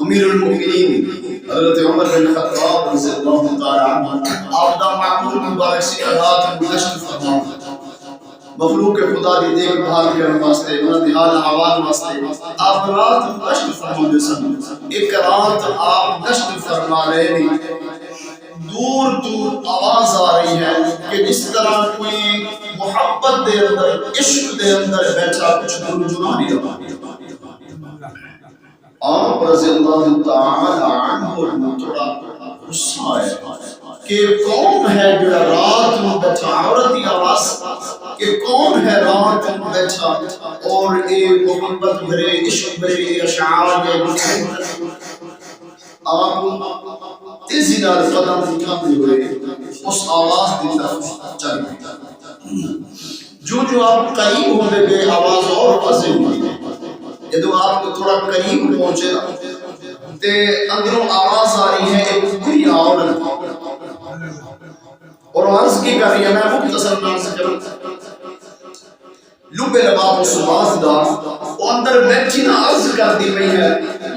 امیر المؤمنین حضرت عمر بن خطاب رضی اللہ تعالی عنہ آپ دا معمول مبارک سی رات گزشت فرما مخلوق خدا دی دیکھ بھال کرنے واسطے انہاں دی حال احوال واسطے آپ رات گزشت فرما دے سن. ایک رات آپ گشت فرما رہے ہیں, دور دور آواز آ رہی ہے کہ جس طرح کوئی محبت دے اندر عشق دے اندر بیٹھا کچھ گنجنانی رہا. آپ رضی اللہ تعالی عنہ تھوڑا غصہ ہے کہ کون ہے جو رات میں بیٹھا, عورتی آواز کہ کون ہے رات میں بیٹھا اور ایک محبت بھرے عشق بھرے اشعار میں آپ تیزی نال قدم اٹھاتے ہوئے اس آواز کی طرف چل گئے. جو آپ قریب ہوتے گئے آواز اور واضح ہوئی. جب آپ کو تھوڑا قریب پہنچے تے اندروں آواز آ رہی ہے ایک بری عورت اور عرض کی کر رہی ہے, میں مختصر نام سے کروں لبے لباب و سواز دا وہ اندر بیٹھی نہ عرض کر دی گئی ہے,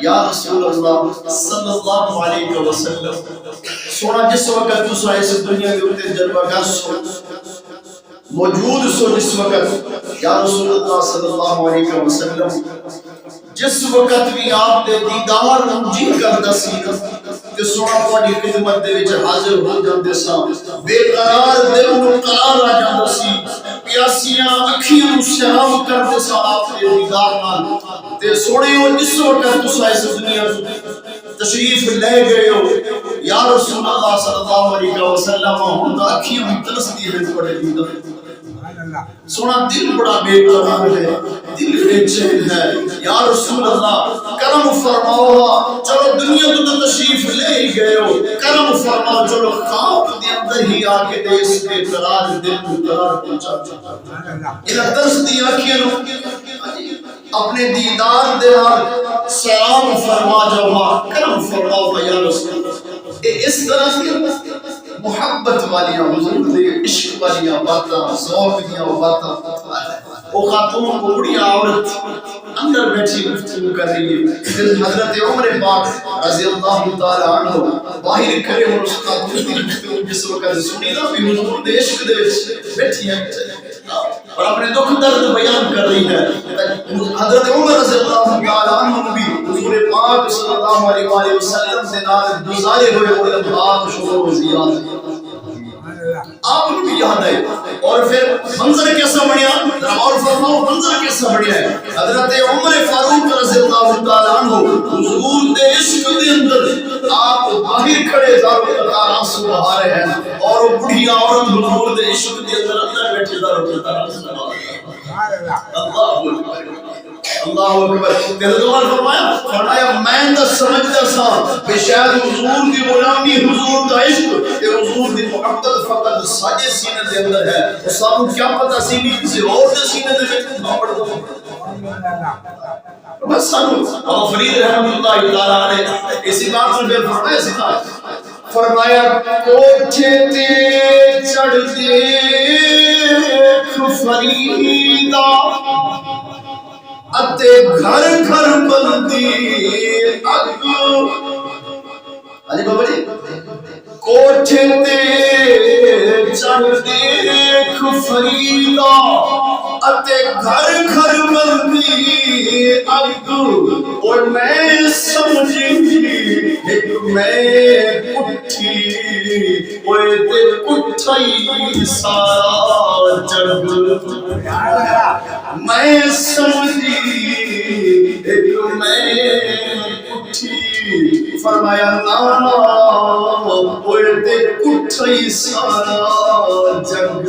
یا رسول اللہ صلی اللہ علیہ وسلم, سونا جس وقت تو اس دنیا کے اوپر جلوہ گر سو موجود سو جس وقت یا رسول اللہ صلی اللہ علیہ وسلم, جس وقت بھی آپ دے دیدار جی کردا سی کہ سونا تہاڈی خدمت دے وچ حاضر ہو جاندے سا, بے قرار دل نو قرار آ جاندا سی, پیاسیاں اکھیاں نو سلام کردے سا آپ دے دیدار نال. تے سونے جس وقت تساں اس دنیا تشریف لے گئے ہو یا رسول اللہ صلی اللہ علیہ وسلم, ہن اکھیاں ترسدی ہیں بڑے دیدار. سونا دل بڑا بے قرار ہے, دل بے چین ہے, یا رسول اللہ کرم فرماؤ, چلو دنیا تو تشریف لے ہی گئے ہو, کرم فرماؤ, چلو خواب دے اندر ہی آ کے دے اس کے قرار دل کو قرار پہنچا انہاں ترس دی آنکھیں اپنے دیدار دے نال سلام فرما جاؤ, کرم فرماؤ یا رسول اللہ. اس طرح کی محبت والیاں حضور دے عشق والیاں باتاں, ذوق دیاں باتاں, وہ خاتون کو بڑی عورت اندر بیٹھی گفتگو کر رہی ہے. پھر حضرت عمر پاک رضی اللہ تعالی عنہ باہر کھڑے اور اس خاتون کی گفتگو جس وقت سنی نا بھی حضور دے عشق دے بیٹھی ہے اور اپنے دکھ درد بیان کر رہی ہے. حضرت عمر رضی اللہ تعالی عنہ بھی حضور پاک صلی اللہ علیہ وآلہ وسلم سے نال گزارے ہوئے وہ لمحات شروع و زیاد آپ کو بھی یاد ہے. اور پھر منظر کیسا بڑھیا, اور فرماؤ منظر کیسا بڑھیا ہے. حضرت عمر فاروق رضی اللہ تعالی عنہ حضور دے عشق دے اندر آپ باہر کھڑے زارو قطار آنسو بہا رہے ہیں اور وہ بڑھیا عورت حضور دے عشق دے اندر بیٹھے زارو قطار آنسو بہا رہے ہیں. اللہ اکبر. پھر دوبارہ فرمایا میں تو سمجھتا سا کہ شاید حضور دی غلامی, حضور دا عشق, کہ حضور دی محبت فقط ساجے سینے دے اندر ہے, اور سانو کیا پتہ سی نہیں کسی اور دے سینے دے وچ بھاپڑ دو. بس سانو بابا فرید رحمۃ اللہ تعالی علیہ اسی بات پر پھر فرمایا سکھا, فرمایا کوٹھے تے چڑھ دیکھ فریدا اتے گھر گھر بندی اگ. علی بابا جی کوٹھے تے چڑھ دیکھ فریدا اتے گھر گھر بندی اگ, اور میں سمجھی ایک میں پٹھی اوے تے پٹھائی سارا جگ. میں سمجھی ایک میں پٹھی, فرمایا نانا اوے تے پٹھائی سارا جگ.